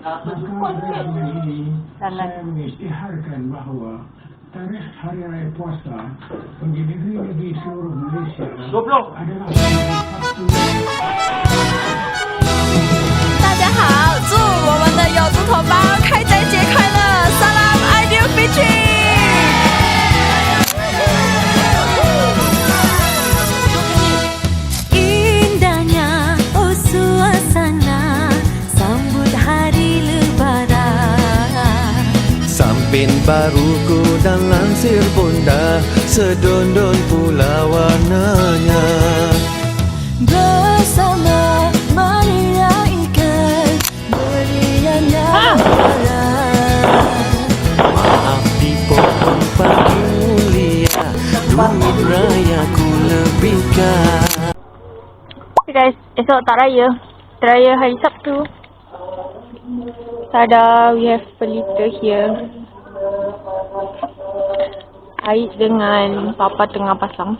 Maka dengan ini saya mengisytiharkan bahawa tarikh Hari Raya Puasa bagi negeri-negeri seluruh Malaysia adalah satu. 大家好，祝我们的有族同胞开斋节快乐！Salam Aidilfitri。Indahnya oh suasana sambut hari Lebaran. Sampin baruku dan lansir pun dah sedondon pula warnanya. Bersama mari raikan beriannya Lebaran. Maaf di pohon pagi mulia, duit rayaku lebihkan. Hey guys, esok tak raya. Raya hari Sabtu. Tada, we have pelita here. Ais dengan Papa tengah pasang.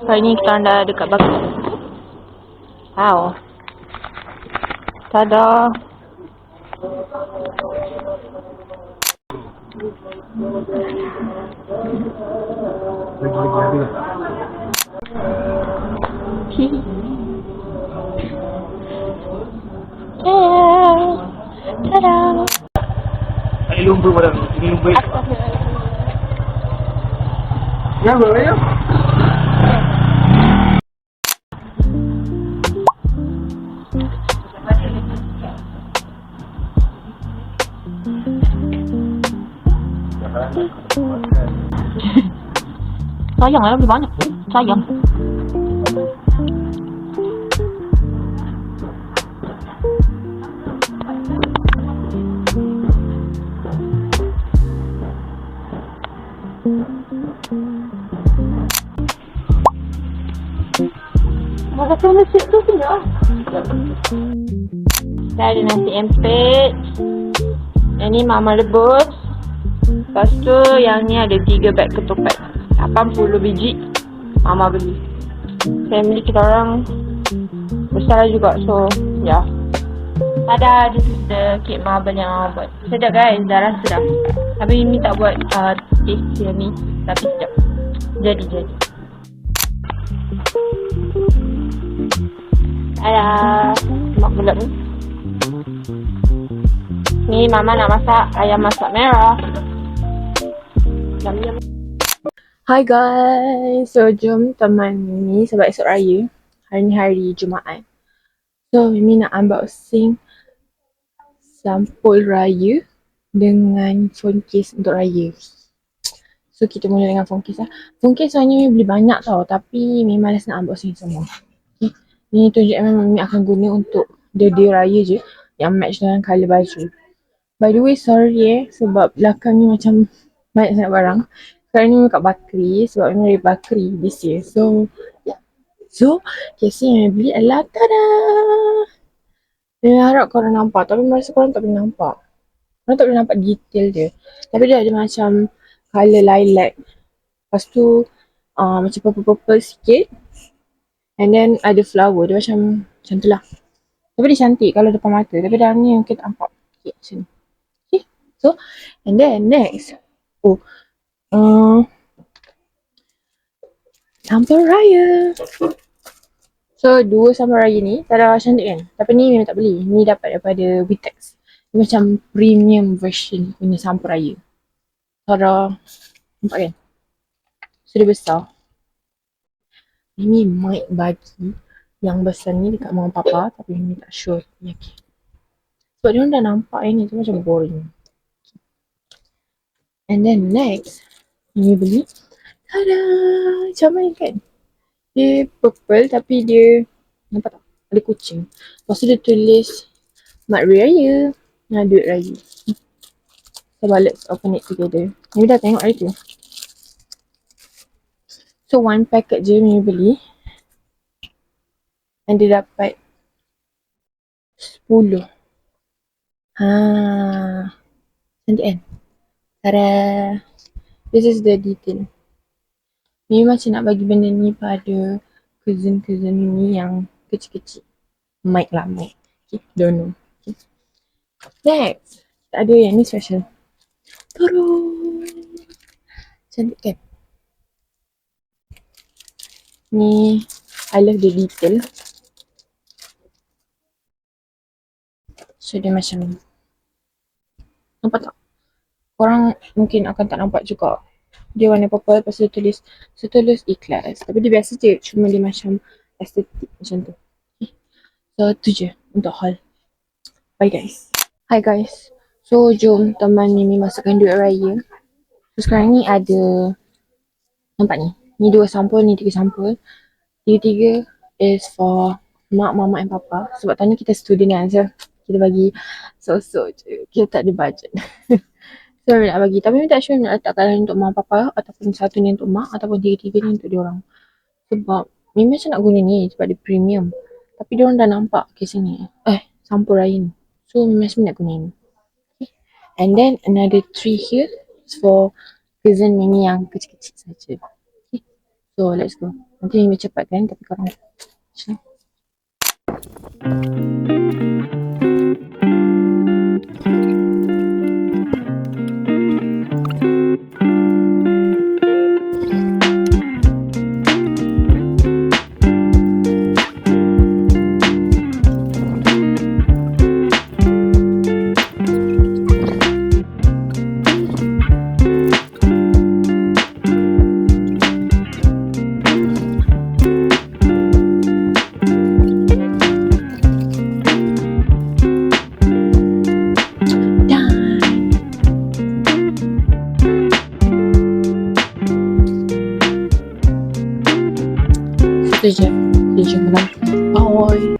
Kali ni kita orang dah dekat bakar. Wow. Tada. Tada. Ini lumba barang. Ini lumba. Ya, boleh ya. Sayang lah, beli banyak pun. Sayang. Makan nasi tu tinggal. Dah ada nasi empit. Yang ni mama rebus. Lepas tu yang ni ada 3 beg ketupat. 80 biji mama beli. Family kita orang besar juga, so ya. Yeah. Ada, this is the cake marble yang mama buat. Sedap guys, dah rasa dah. Tapi Mimi tak buat taste yang ni, tapi sedap. Jadi. Ada mak bulat ni. Ni mama nak masak ayam masak merah. Yum. Hi guys, so jom teman Mimi sebab esok raya. Hari ni hari Jumaat. So Mimi nak unboxing sampul raya dengan phone case untuk raya. So kita mula dengan phone case lah. Phone case sebenarnya Mimi beli banyak tau, tapi Mimi malas nak unboxing semua. Okay. Ni tunjuk memang Mimi akan guna untuk day raya je yang match dengan colour baju. By the way, sorry sebab belakang ni macam banyak sangat barang. Sekarang ni kat Bakri sebab memang dari Bakri this year. So, yeah. So, case yang saya beli adalah tada! Saya harap korang nampak, tapi masa korang tak boleh nampak. Korang tak boleh nampak detail dia. Tapi dia ada macam colour lilac. Lepas tu, macam purple-purple sikit. And then ada flower, dia macam tu lah. Tapi dia cantik kalau depan mata. Tapi dalam ni mungkin tak nampak. Okay, macam ni. Okay, so, and then next. Sampul raya. So, 2 sampul raya ni tak ada cantik kan? Tapi ni memang tak beli. Ni dapat daripada Vitex. Ni macam premium version punya sampul raya. Tara, nampak kan? So, dia besar. Mimi might bagi yang besar ni dekat mama papa, tapi Mimi tak sure. Okay. Sebab dia orang dah nampak ni tu macam boring. And then next, Mimi beli. Tada! Macam mana kan? Dia purple tapi dia, nampak tak? Ada kucing. Lepas tu dia tulis Mat Raya. Nah, duit raya. So, let's open it together. Mimi dah tengok hari tu. So, 1 packet je Mimi beli. And dia dapat 10. Cantik kan? Tada! This is the detail. Mimi macam nak bagi benda ni pada cousin-cousin Mimi yang kecil-kecil. Mic lah, mic. Okay, don't know. Okay. Next, kita ada yang ni special. Turun. Cantik kan? Ni, I love the detail. So, dia macam, nampak tak? Korang mungkin akan tak nampak juga. Dia warna purple, lepas tu tulis ikhlas. Tapi dia biasa je, cuma dia macam estetik macam tu. Okay. So, tu je untuk haul. Bye guys. Hi guys. So, jom teman Mimi masukkan duit raya. So, sekarang ni ada, nampak ni? Ni 2 sampul, ni 3 sampul. 3 is for mak, mama and papa. Sebab tahun ni kita student kan, so kita bagi sok-sok je. Kita tak ada budget. So, nak bagi. Tapi Mimi tak sure nak letakkan untuk mak papa ataupun satu ni untuk mak ataupun 3 ni untuk diorang. Sebab Mimi macam nak guna ni sebab dia premium. Tapi diorang dah nampak kes ni. Sampul raya ni. So, Mimi macam nak guna ni. Okay. And then another 3 here is for cousin Mimi yang kecil-kecil saja. Okay. So, let's go. Nanti Mimi cepat kan tapi korang macam tu je menang. Bye.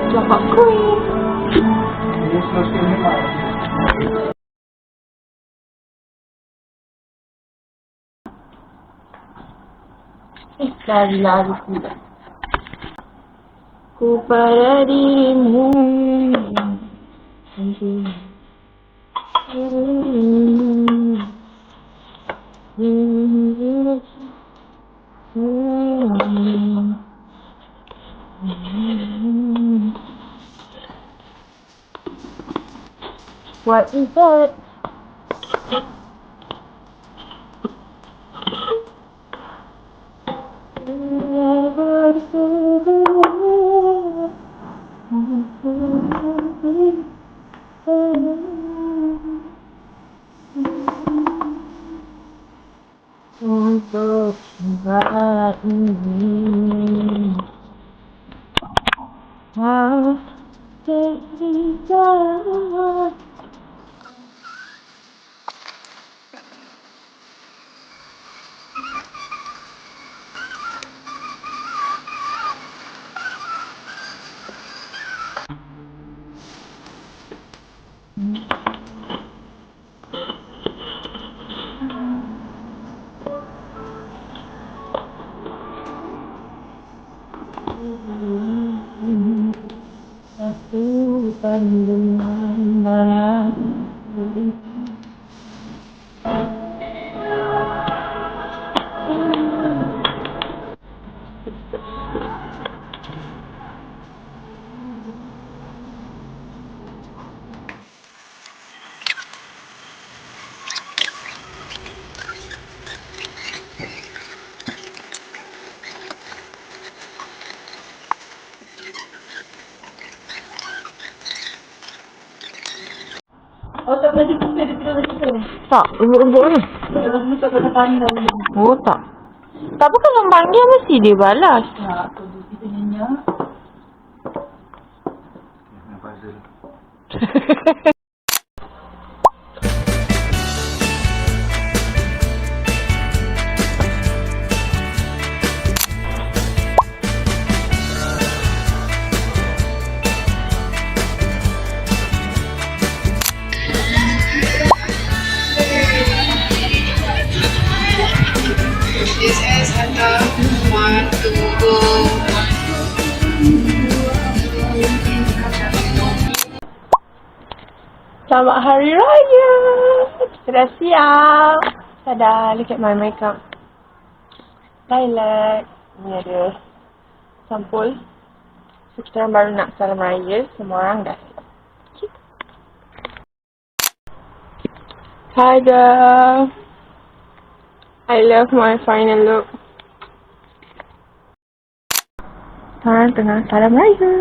Cakap kuih. Lari-lari pula. Ku pada dirimu. What is that? Untuk saat ini Oh, tak boleh kita dia tinggal situ. Tak, lembut-lembut ni. Lembut tak kena pandang. Oh, tak. Tapi kalau panggil mesti dia balas. Ya, aku dulu kita nyanyi. Puzzle. This is Hannah. 1, 2, go. Selamat Hari Raya. Kita dah siap. Tada, look at my makeup. Lilac. Ni ada sampul. So kita orang baru nak salam raya. Semua orang dah siap. Okay. Tada! I love my final look. Sekarang tengah salam raya.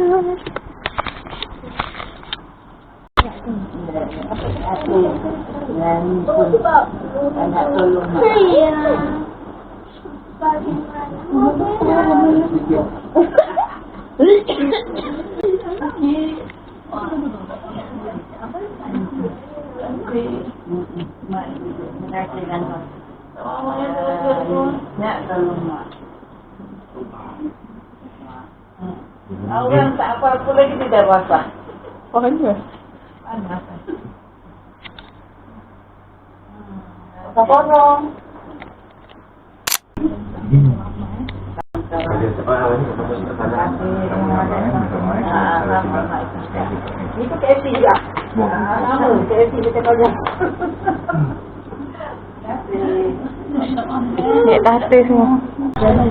Orang tak apa-apa lagi tidak basah. Panas. Potong. Itu KFC juga. Lama KFC kita kerja. Nek tata semua.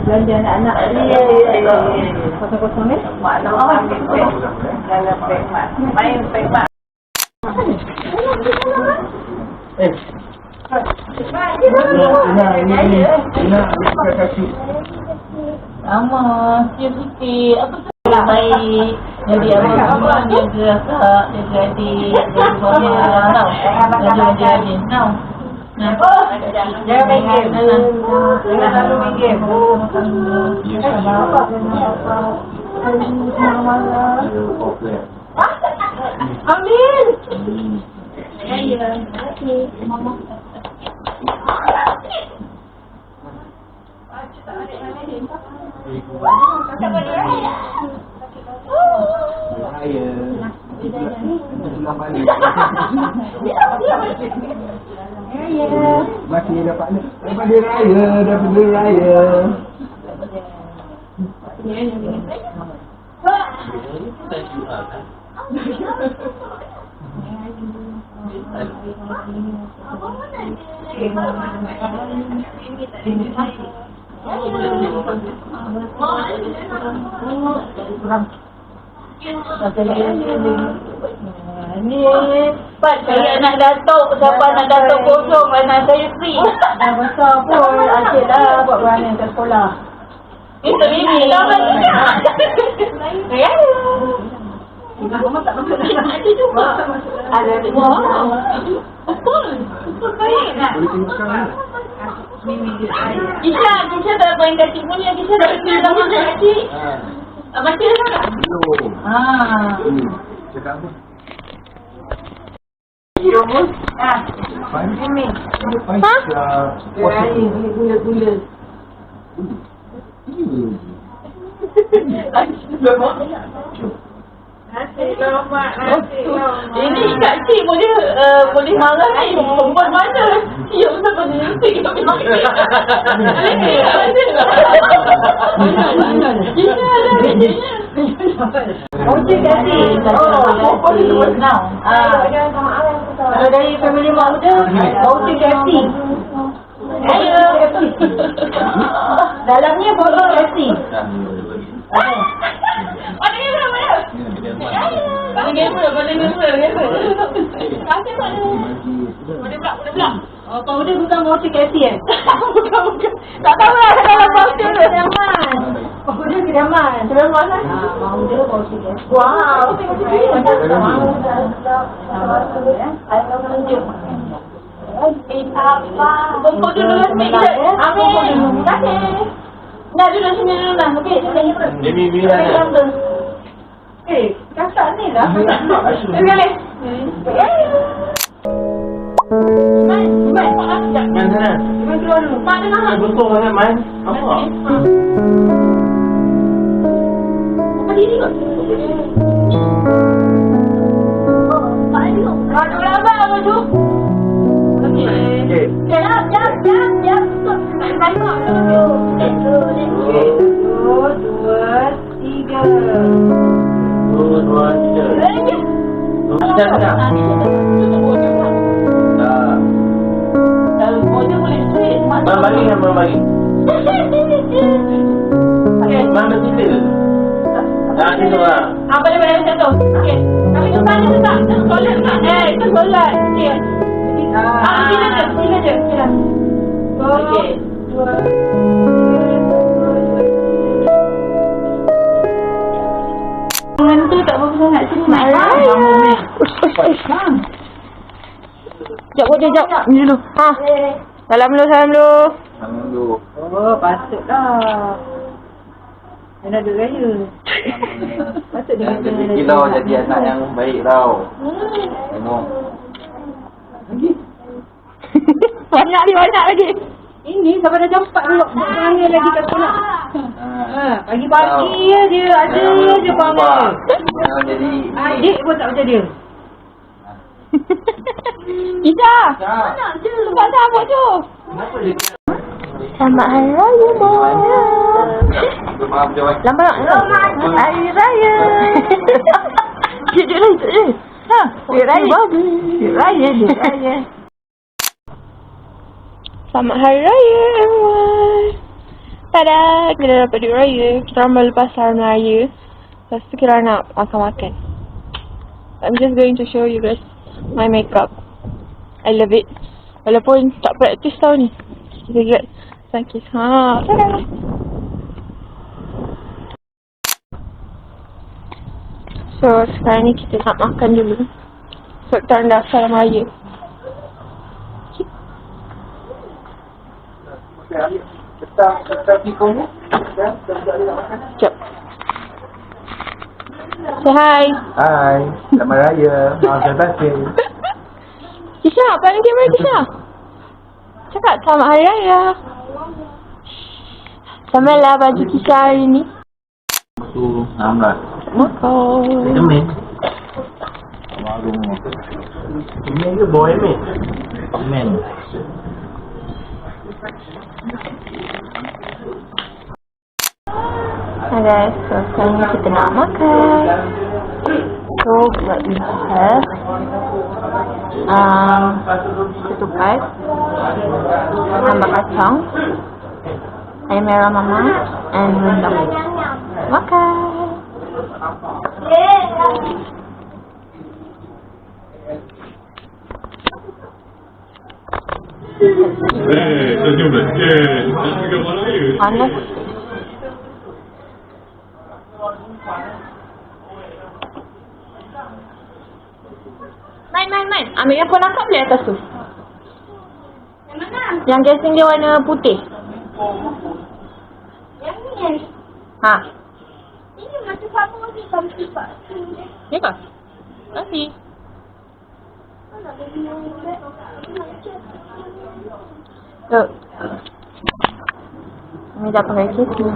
Belanja anak-anak. Ya. Kosong-kosong ni. Mak nak ambil pek. Dalam pek mak. Main pek mak. Lama, sikit-sikit. Apa tu? Baik. Jadi abang jaga akak, jaga adik, jaga suami tau. Jaga adik tau. Jangan main game. Jangan selalu main game. Ambil. Ya, mama. Masih dapat raya, dapat raya. Ni Pat, saya anak datuk. Siapa anak datuk kosong, anak saya free. Dah besar pun, asyik dah buat beranak kat sekolah. Itu ini lah. Ya. Mama tak masuk dalam hati juga. Ada semua. Betul. Betul baik nak. Kisah dah main kacik punya. Kisah dah main main kacik. Baca dah tak? Belum. Cakap apa? Rumus. Ini. Gula-gula. Ini Kak Cik boleh marah ni. Perempuan mana? Ya, betul pada ngerti. Okey Kak Cik. Kalau dari family mak muda, okey Kak Cik. Ayo. Dalamnya botol Kak Cik. Mana gamer mana? Mana gamer? Kasih mana? Boleh pula. Oh, kau dia bukan voucher KFC Bukan. Tak tahu lah dalam voucher tu. Kediaman. Oh, dia kediaman. Kediaman lah. Mau dia voucher KFC. Wow. Saya tunjuk. Apa? Kumpul dulu lah sini. Amin. Terima kasih. Nak duduk sini dulu lah. Okey, sini dulu. Demi lah. Kakak ni lah. Boleh. Man, sekejap. Man sana? Man keluar dulu. Mak ada nama. Betul mana Man? Apa? Apa diri kot? Mak ada kot. Baju lambat lah baju. Okey. Jap. Saya mak dulu. 1, 2, 3. 2, 3. Dah tak? Boleh straight. Balik kan balik. Okay. Mana cerita? Boleh macam tu. Okey. Tapi tu tanya tu tak? Solat tak? Itu solat. Okey. Sila je. Sila. Okey. Tangan tu tak berapa sangat. Sini nak raya. Sekejap buat dia, sekejap. Ni dulu. Ha. Salam dulu. Oh, patutlah. Dia ada raya. Patut dia kata Rezeki tau jadi anak yang baik tau. Tengok. Banyak lagi. Ini sampai dah jam 4 dulu. Panggil lagi kat sekolah. Pagi-pagi je ada je panggil. Jangan jadi Adik pun tak macam dia. Isa. Sebab apa tu? Selamat Hari Raya semuanya. Lambat. Hari Raya. Jujur lah. Hari Raya. Selamat Hari Raya everyone. Tada, kita dapat duit raya. Kita orang melepas Hari Raya. Lepas tu kita nak makan. I'm just going to show you guys my makeup. I love it. Walaupun tak praktis tau ni. Kita lihat sakit. Tada. So sekarang ni kita nak makan dulu. So kita orang dah salam raya. Sekejap. Say hi. Hai, selamat raya. Maaf terima Kisha, panggil kamera Kisha. Cakap selamat Hari Raya. Samalah baju Kisha hari ni. tu. Alhamdulillah. Makan. Emin. Emin ke boy Emin? Emin. Hi guys, so sekarang ni kita nak makan. So what we have ketupat, sambal kacang, ayam merah mama, and rendang. Makan. Panas. Main. Ambil yang kau nakap boleh atas tu. Yang mana? Yang casing dia warna putih. Yang ni. Ha. Ini macam sama macam sampai pak. Ya ke? Kasih. So, ini dah pakai casing.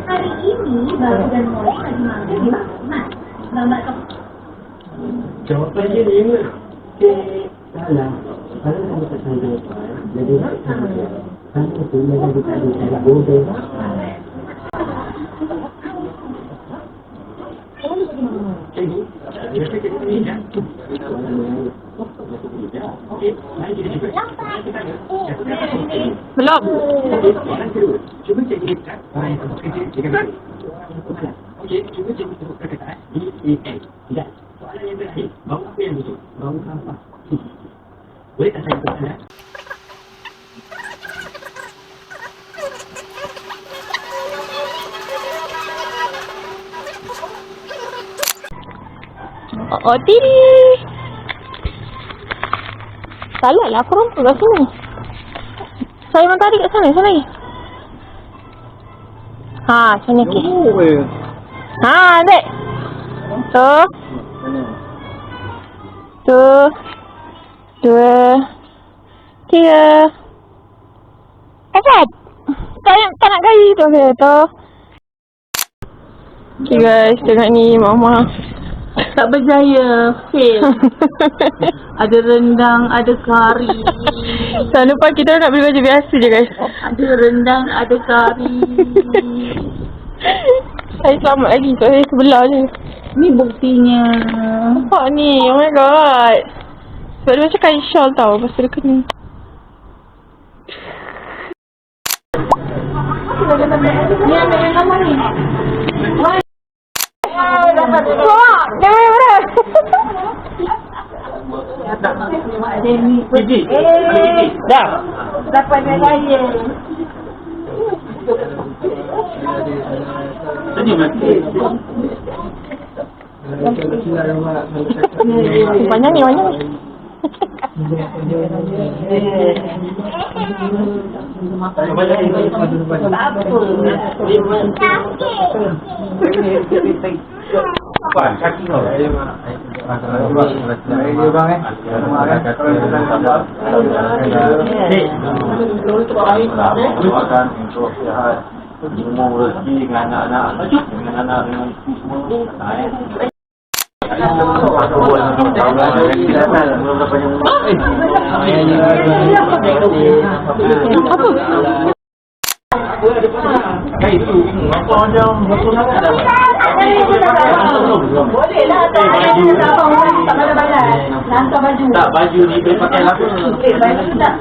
Hari ini baru dan mulai lagi makan di mana? Lambat kau. Jawapan dia ni salah. Kalau kamu tak tahu jawapan, jadi kamu tu memang tak ada salah bodoh. Belum. Cuba cek dekat orang yang kerja dengan baik. Okey, cuba cek perkataan DAN. Dan soalan yang terakhir, bau apa yang busuk? Bau sampah. Boleh tak saya soalan? Oh, tiri. Salah lah, aku rompak kat sini. Saya memang tarik kat sana, sana lagi. Ha, sini okey. Ha, ambil. Tu. Tu. 2. 3. 4. Tak nak kali tu. Okay, tu. Okay guys, tengok ni mama Tak berjaya. Fail. Ada rendang, ada kari. Jangan lupa kita nak beli baju biasa je guys. Ada rendang, ada kari. Saya selamat lagi sebab saya sebelah je. Ni buktinya. Nampak ni, oh my god. Sebab dia macam kain shawl tau, lepas tu dia kena. Ni ambil yang lama ni. Mak, jangan berat. Gigi. Dah. Dapat dia raya. Senyum nanti. Banyak ni, banyak ni. Kaki kau. Doakan untuk sihat, umur rezeki dengan anak-anak, dengan anak dengan semua. Boleh lah. Hantar baju. Tak, baju ni boleh pakai apa? Baju tak.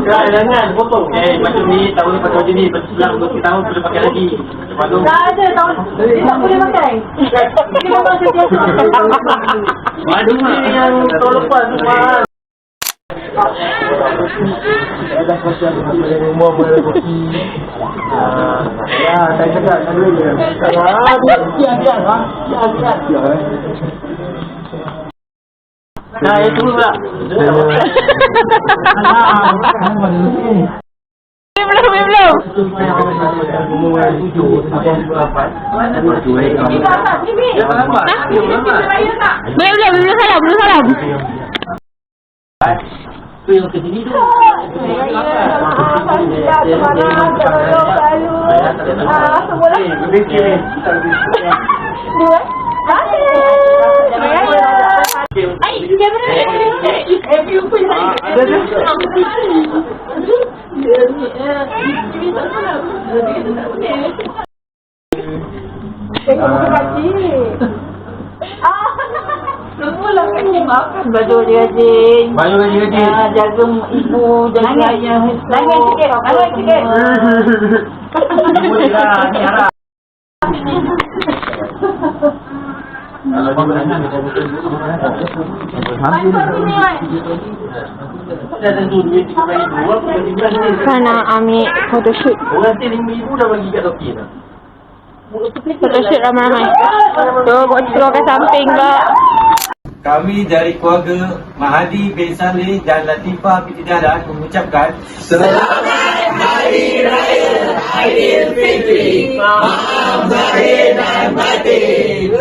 Jangan potong. Macam ni, tahun ni pakai baju ni. Lepas selang 2 tahun boleh pakai lagi. Lepas tu. Tak ada tahun. Tak boleh pakai. Dia memang sentiasa. Baju ni yang tahun lepas tu mahal. Rumah boleh kopi. Ya, saya cakap dulu je. Siang-siang. Nah, itu pula. Belum. Belum salam. Tu yang ke sini tu. Semula kaki makan baju adik-adik. Baju adik-adik. Jaga ibu, jaga ayah. Langit sikit. Boleh lah, ni harap. Kan nak ambil photoshoot. Orang tu 5,000 dah bagi kat Toki dah. Photoshoot ramai-ramai. Tu buat keluar ke samping pula. Kami dari keluarga Mahadi bin Saleh dan Latifah binti Dahlan mengucapkan Selamat Hari Raya Aidilfitri. Maaf lahir dan batin.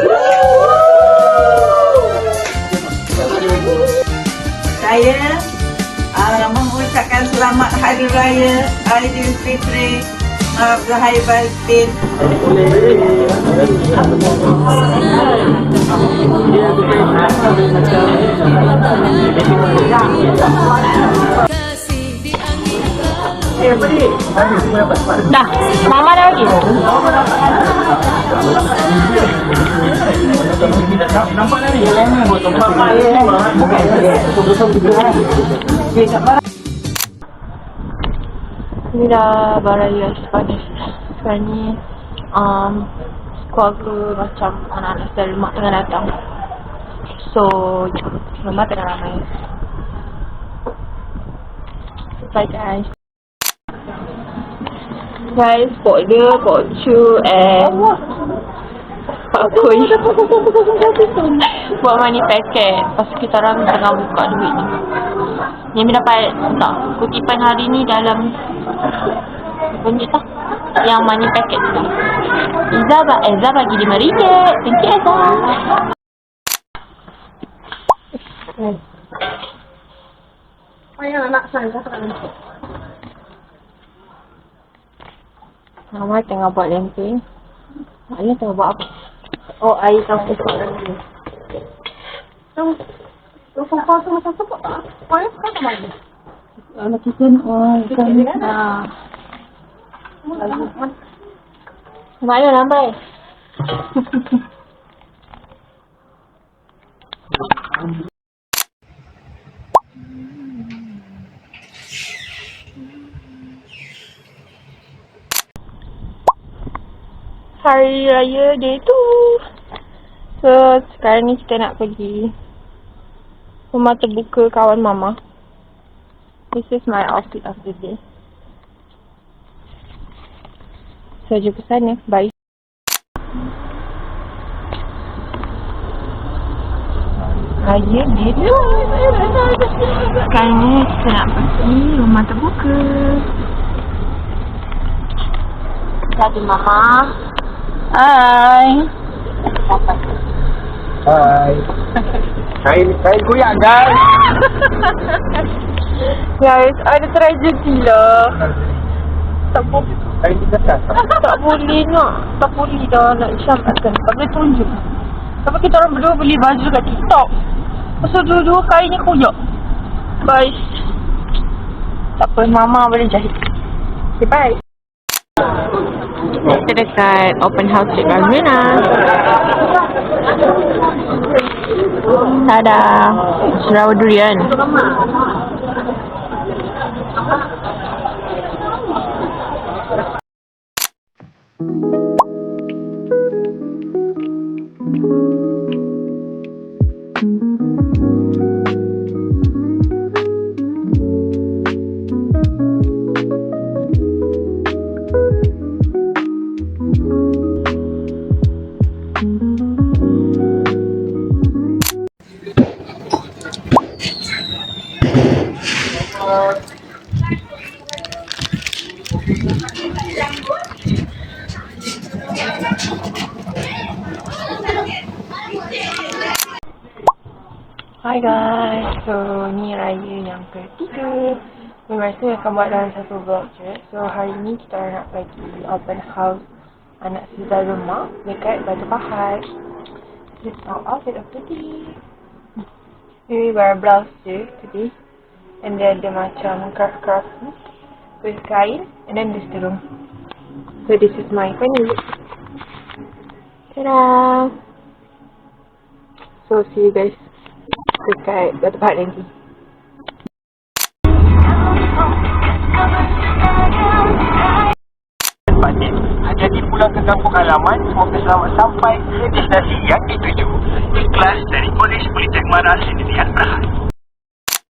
Saya mengucapkan selamat Hari Raya Aidilfitri. Maaf lahir batin. Dah, mama dah lagi. Nampak dah ni? Ni dah baraya Spanish. Sekarang ni keluarga macam anak-anak saya lemak tengah datang. So, lemak tengah ramai. Bye guys. Guys, pok dia, pok cu and Pak Kuy buat money packet. Lepas tu kita orang tengah buka duit ni. Yang dapat tak kutipan hari ni dalam bunyi tak yang money packet tu. Eza bagi RM5. Thank you Eza. Ayah nak saya sekarang. Mama tengah buat lempeng. Maknya tengah buat apa? Oh, air campur lagi. Anak kita ikan. Mana lambai? Hari Raya day tu. So, sekarang ni kita nak pergi rumah terbuka kawan Mama. This is my outfit of the day. So, jumpa sana. Bye. Raya day tu. Sekarang ni kita nak pergi rumah terbuka. Jadi Mama. Hai. Hai. Kain koyak guys. Guys, ada tragedi lah. Tak boleh. Kain kita tak. Tak boleh nak. Tak boleh dah nak syamatkan. Tak boleh tunjuk. Tapi kita orang berdua beli baju kat TikTok. Pasal dua-dua kainnya koyak. Guys. Tak apa, Mama boleh jahit. Okay, bye. Kita dekat open house Cik Ramina. Tada, Serawa Durian. Hi guys, so ni raya yang ketiga. Memang saya akan buat dalam satu vlog je. So hari ni kita nak pergi open house anak Sizal rumah dekat Batu Pahat. This is our outfit of the day. We wear blouse je today. And then ada macam craft ni with kain and then this the room. So this is my final look. Ta-da! So see you guys dekat Batu Pahat nanti. Jadi pulang ke kampung halaman, semoga selamat sampai ke destinasi yang dituju. Ikhlas dari Polis Politek Maras Sdn Bhd.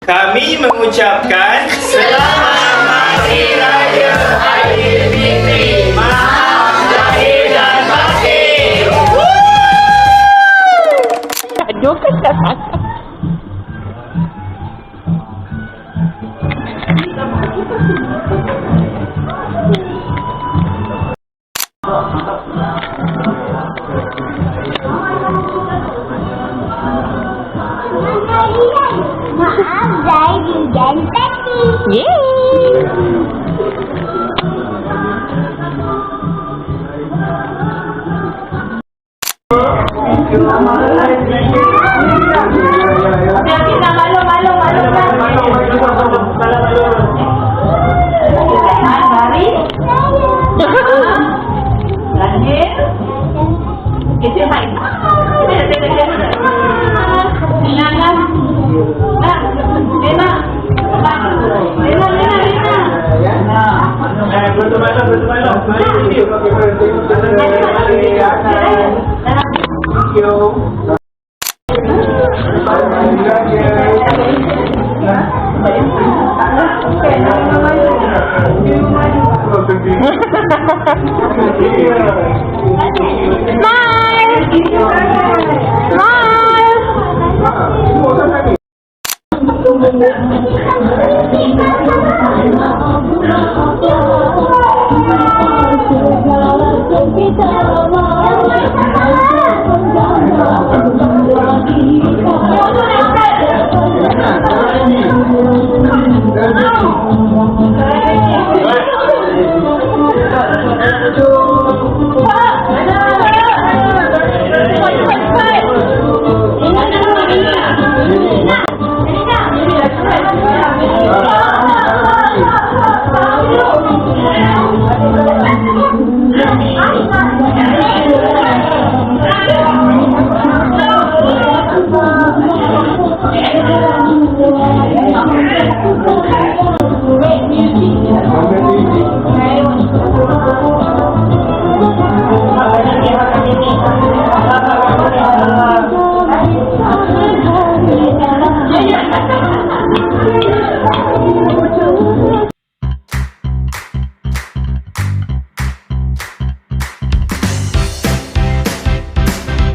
Kami mengucapkan Selamat Hari Raya Aidilfitri. Maaf lahir dan batin. Aduh, kata Maaf Zaidi dan Tati. Smile!